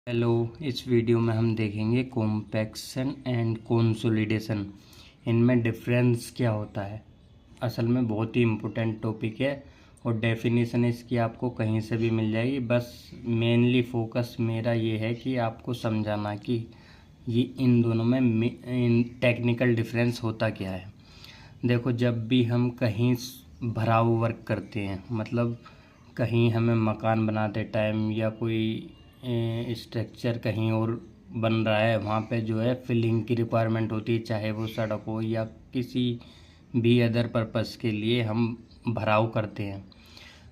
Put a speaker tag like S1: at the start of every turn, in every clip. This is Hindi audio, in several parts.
S1: हेलो। इस वीडियो में हम देखेंगे कॉम्पैक्शन एंड कंसोलिडेशन। इनमें डिफरेंस क्या होता है। असल में बहुत ही इम्पोर्टेंट टॉपिक है और डेफिनेशन इसकी आपको कहीं से भी मिल जाएगी। बस मेनली फोकस मेरा ये है कि आपको समझाना कि ये इन दोनों में टेक्निकल डिफरेंस होता क्या है। देखो, जब भी हम कहीं भराव वर्क करते हैं, मतलब कहीं हमें मकान बनाते टाइम या कोई स्ट्रक्चर कहीं और बन रहा है, वहाँ पे जो है फिलिंग की रिक्वायरमेंट होती है, चाहे वो सड़क हो या किसी भी अदर पर्पस के लिए हम भराव करते हैं।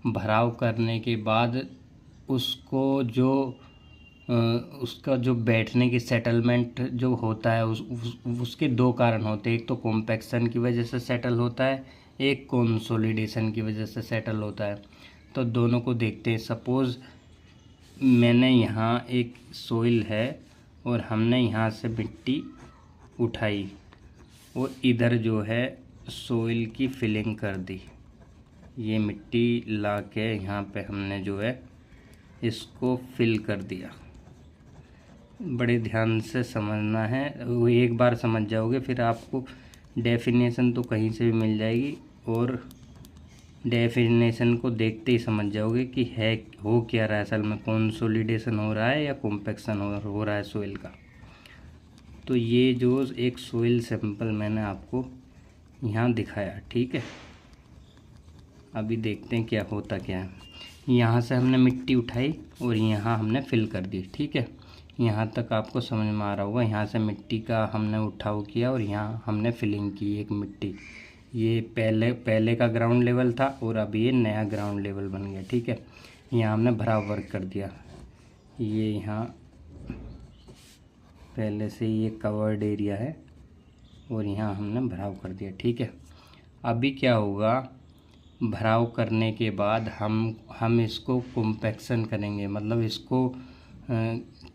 S1: भराव करने के बाद उसको जो उसका जो बैठने की सेटलमेंट जो होता है उसके दो कारण होते हैं। एक तो कॉम्पैक्शन की वजह से सेटल होता है, एक कंसोलिडेशन की वजह से सेटल होता है। तो दोनों को देखते हैं। सपोज़ मैंने यहाँ एक सोइल है और हमने यहाँ से मिट्टी उठाई और इधर जो है सोइल की फिलिंग कर दी। ये मिट्टी ला के यहाँ पे हमने जो है इसको फिल कर दिया। बड़े ध्यान से समझना है, वो एक बार समझ जाओगे फिर आपको डेफिनेशन तो कहीं से भी मिल जाएगी और डेफिनेशन को देखते ही समझ जाओगे कि है हो क्या रहा है। असल में कंसोलिडेशन हो रहा है या कॉम्पैक्शन हो रहा है सोइल का। तो ये जो एक सोइल सैंपल मैंने आपको यहाँ दिखाया, ठीक है। अभी देखते हैं क्या होता क्या है। यहाँ से हमने मिट्टी उठाई और यहाँ हमने फिल कर दी, ठीक है। यहाँ तक आपको समझ में आ रहा होगा। यहाँ से मिट्टी का हमने उठाव किया और यहाँ हमने फिलिंग की एक मिट्टी। ये पहले का ग्राउंड लेवल था और अभी ये नया ग्राउंड लेवल बन गया, ठीक है। यहाँ हमने भराव वर्क कर दिया। ये यहाँ पहले से ये कवर्ड एरिया है और यहाँ हमने भराव कर दिया, ठीक है। अभी क्या होगा, भराव करने के बाद हम इसको कॉम्पैक्शन करेंगे। मतलब इसको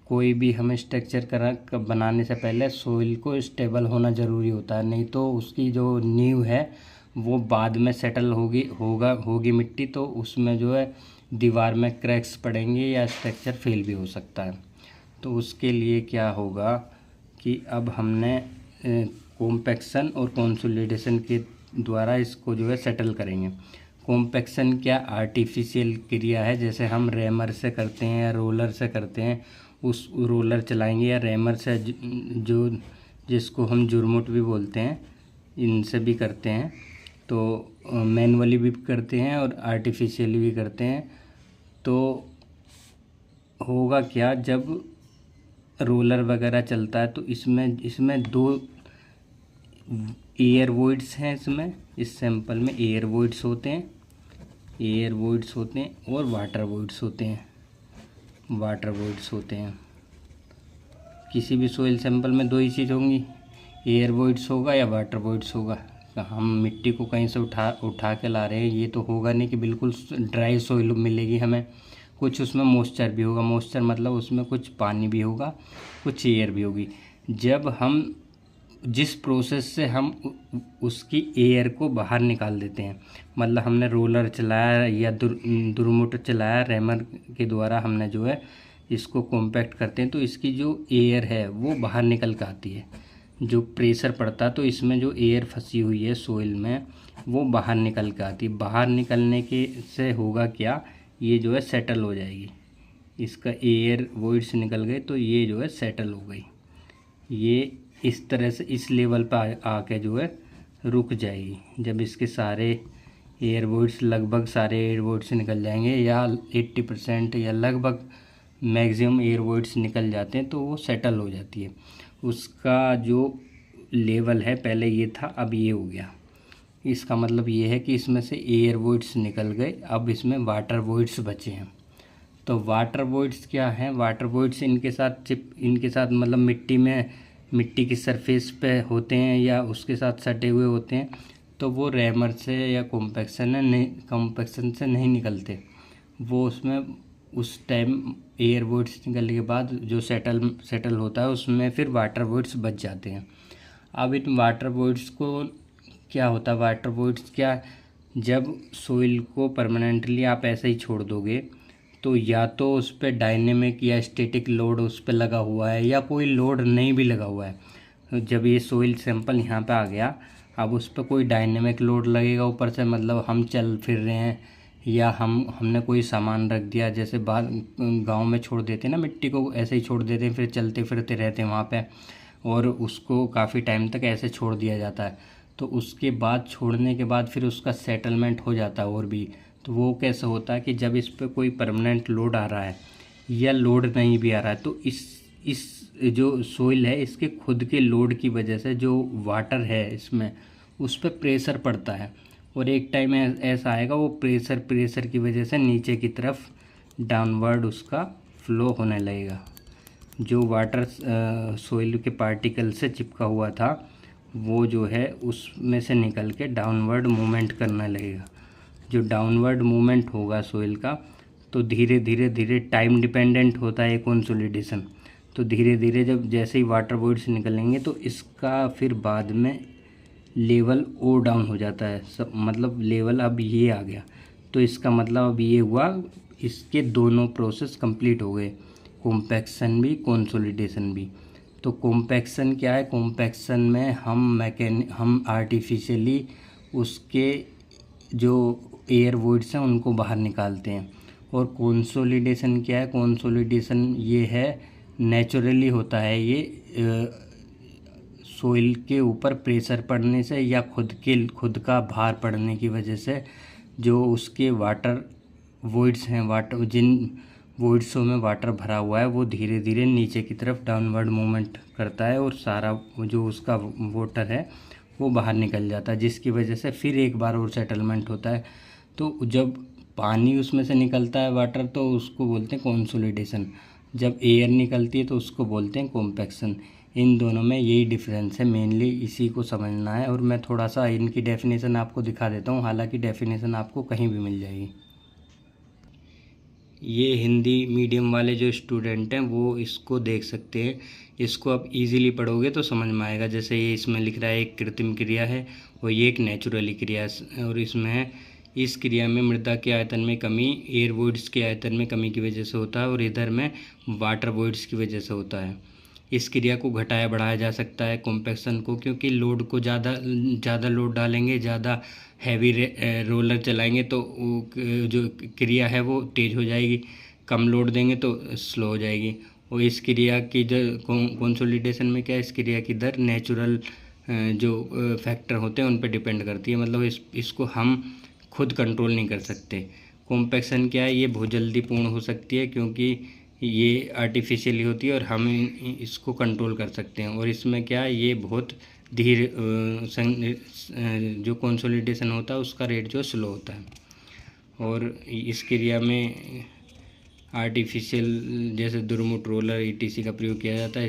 S1: कोई भी हमें स्ट्रक्चर बनाने से पहले सोइल को स्टेबल होना ज़रूरी होता है, नहीं तो उसकी जो नींव है वो बाद में सेटल होगी मिट्टी, तो उसमें जो है दीवार में क्रैक्स पड़ेंगे या स्ट्रक्चर फेल भी हो सकता है। तो उसके लिए क्या होगा कि अब हमने कॉम्पैक्शन और कंसोलिडेशन के द्वारा इसको जो है सेटल करेंगे। कॉम्पैक्शन क्या आर्टिफिशियल क्रिया है, जैसे हम रेमर से करते हैं या रोलर से करते हैं। उस रोलर चलाएंगे या रेमर से जो जिसको हम जुरमुट भी बोलते हैं, इनसे भी करते हैं। तो मैनुअली भी करते हैं और आर्टिफिशियली भी करते हैं। तो होगा क्या, जब रोलर वगैरह चलता है तो इसमें दो एयर वॉइड्स हैं। इस सैंपल में एयर वॉइड्स होते हैं और वाटर वॉइड्स होते हैं। किसी भी सोइल सैंपल में दो ही चीज़ होंगी, एयर वॉइड्स होगा या वाटर वॉइड्स होगा। हम मिट्टी को कहीं से उठा के ला रहे हैं, ये तो होगा नहीं कि बिल्कुल ड्राई सोइल मिलेगी हमें। कुछ उसमें मॉइस्चर भी होगा। मॉइस्चर मतलब उसमें कुछ पानी भी होगा, कुछ एयर भी होगी। जब हम जिस प्रोसेस से हम उसकी एयर को बाहर निकाल देते हैं, मतलब हमने रोलर चलाया या दुरमुट चलाया, रेमर के द्वारा हमने जो है इसको कॉम्पैक्ट करते हैं, तो इसकी जो एयर है वो बाहर निकल के आती है। जो प्रेशर पड़ता है तो इसमें जो एयर फंसी हुई है सोइल में वो बाहर निकल के आती है। बाहर निकलने के से होगा क्या, ये जो है सेटल हो जाएगी। इसका एयर वॉइड्स निकल गए तो ये जो है सेटल हो गई। ये इस तरह से इस लेवल पर आके जो है रुक जाएगी। जब इसके सारे एयर वॉइड्स, लगभग सारे एयर वॉइड्स निकल जाएंगे या 80% या लगभग मैक्सिमम एयर वॉइड्स निकल जाते हैं, तो वो सेटल हो जाती है। उसका जो लेवल है पहले ये था, अब ये हो गया। इसका मतलब ये है कि इसमें से एयर वॉइड्स निकल गए, अब इसमें वाटर वॉइड्स बचे हैं। तो वाटर वॉइड्स क्या हैं, वाटर वॉइड्स इनके साथ मतलब मिट्टी की सरफेस पे होते हैं या उसके साथ सटे हुए होते हैं। तो वो रेमर से या कॉम्पैक्शन से नहीं निकलते। वो उसमें उस टाइम एयर वॉइड्स निकलने के बाद जो सेटल होता है उसमें फिर वाटर वॉइड्स बच जाते हैं। अब इन वाटर वॉइड्स को क्या होता है, वाटर वॉइड्स क्या, जब सोइल को परमानेंटली आप ऐसे ही छोड़ दोगे तो या तो उस पर डायनेमिक या स्टैटिक लोड उस पर लगा हुआ है या कोई लोड नहीं भी लगा हुआ है। तो जब ये सोइल सैंपल यहाँ पे आ गया, अब उस पर कोई डायनेमिक लोड लगेगा ऊपर से, मतलब हम चल फिर रहे हैं या हमने कोई सामान रख दिया, जैसे बाहर गांव में छोड़ देते हैं ना, मिट्टी को ऐसे ही छोड़ देते हैं, फिर चलते फिरते रहते हैं वहाँ पे, और उसको काफ़ी टाइम तक ऐसे छोड़ दिया जाता है। तो उसके बाद छोड़ने के बाद फिर उसका सेटलमेंट हो जाता है और भी। तो वो कैसे होता है कि जब इस पर कोई परमानेंट लोड आ रहा है या लोड नहीं भी आ रहा है, तो इस जो सोइल है इसके खुद के लोड की वजह से जो वाटर है इसमें उस पर प्रेशर पड़ता है, और एक टाइम ऐसा आएगा वो प्रेशर की वजह से नीचे की तरफ डाउनवर्ड उसका फ्लो होने लगेगा। जो वाटर सोइल के पार्टिकल से चिपका हुआ था वो जो है उसमें से निकल के डाउनवर्ड मूवमेंट करने लगेगा। जो डाउनवर्ड मूवमेंट होगा सोइल का, तो धीरे धीरे धीरे टाइम डिपेंडेंट होता है कंसोलिडेशन। तो धीरे धीरे जब जैसे ही वाटर वॉइड्स निकलेंगे तो इसका फिर बाद में लेवल और डाउन हो जाता है, सब मतलब लेवल अब ये आ गया। तो इसका मतलब अब ये हुआ, इसके दोनों प्रोसेस कंप्लीट हो गए, कॉम्पैक्शन भी कंसोलिडेशन भी। तो कॉम्पैक्शन क्या है? कॉम्पैक्शन में हम आर्टिफिशियली उसके जो एयर वॉइड्स हैं उनको बाहर निकालते हैं। और कंसोलिडेशन क्या है? कंसोलिडेशन ये है, नेचुरली होता है ये सोइल के ऊपर प्रेशर पड़ने से या खुद का भार पड़ने की वजह से जो उसके वाटर वॉइड्स हैं, वाटर जिन वॉइड्सों में वाटर भरा हुआ है वो धीरे धीरे नीचे की तरफ डाउनवर्ड मूवमेंट करता है और सारा जो उसका वाटर है वो बाहर निकल जाता है, जिसकी वजह से फिर एक बार और सेटलमेंट होता है। तो जब पानी उसमें से निकलता है वाटर तो उसको बोलते हैं कंसोलिडेशन, जब एयर निकलती है तो उसको बोलते हैं कॉम्पैक्शन। इन दोनों में यही डिफरेंस है, मेनली इसी को समझना है। और मैं थोड़ा सा इनकी डेफिनेशन आपको दिखा देता हूँ, हालांकि डेफिनेशन आपको कहीं भी मिल जाएगी। ये हिंदी मीडियम वाले जो स्टूडेंट हैं वो इसको देख सकते हैं, इसको आप इजीली पढ़ोगे तो समझ में आएगा। जैसे ये इसमें लिख रहा है एक कृत्रिम क्रिया है और ये एक नेचुरली क्रिया है, और इसमें इस क्रिया में मृदा के आयतन में कमी एयर वॉइड्स के आयतन में कमी की वजह से होता है, और इधर में वाटर वॉइड्स की वजह से होता है। इस क्रिया को घटाया बढ़ाया जा सकता है कॉम्पैक्शन को, क्योंकि लोड को ज़्यादा लोड डालेंगे, ज़्यादा हैवी रोलर चलाएंगे तो जो क्रिया है वो तेज़ हो जाएगी, कम लोड देंगे तो स्लो हो जाएगी। और इस क्रिया की जो कंसोलिडेशन में क्या है, इस क्रिया की दर नेचुरल जो फैक्टर होते हैं उन पर डिपेंड करती है, मतलब इसको हम खुद कंट्रोल नहीं कर सकते। कॉम्पैक्शन क्या है, ये बहुत जल्दी पूर्ण हो सकती है क्योंकि ये आर्टिफिशियली होती है और हम इसको कंट्रोल कर सकते हैं। और इसमें क्या है, ये बहुत धीरे जो कंसोलिडेशन होता है उसका रेट जो स्लो होता है। और इस क्रिया में आर्टिफिशियल जैसे दुर्मुट रोलर ईटीसी का प्रयोग किया जाता है।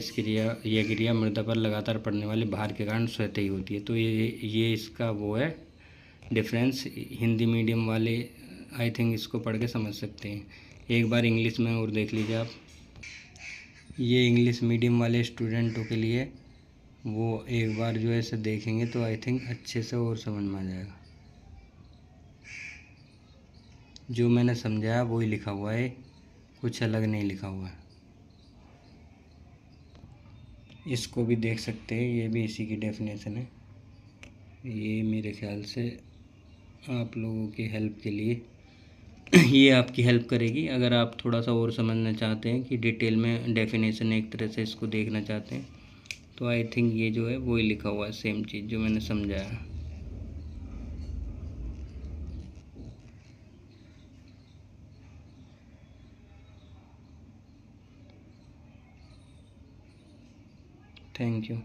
S1: यह क्रिया मृदा पर लगातार पड़ने वाले भार के कारण स्वतः ही होती है। तो ये इसका वो है डिफरेंस। हिंदी मीडियम वाले आई थिंक इसको पढ़ के समझ सकते हैं। एक बार इंग्लिश में और देख लीजिए आप, ये इंग्लिश मीडियम वाले स्टूडेंटों के लिए वो एक बार जो ऐसे देखेंगे तो आई थिंक अच्छे से और समझ में आ जाएगा। जो मैंने समझाया वही लिखा हुआ है, कुछ अलग नहीं लिखा हुआ है। इसको भी देख सकते हैं, ये भी इसी की डेफिनेशन है। ये मेरे ख्याल से आप लोगों की हेल्प के लिए ये आपकी हेल्प करेगी। अगर आप थोड़ा सा और समझना चाहते हैं कि डिटेल में डेफिनेशन एक तरह से इसको देखना चाहते हैं तो आई थिंक ये जो है वही लिखा हुआ है, सेम चीज़ जो मैंने समझाया। Thank you.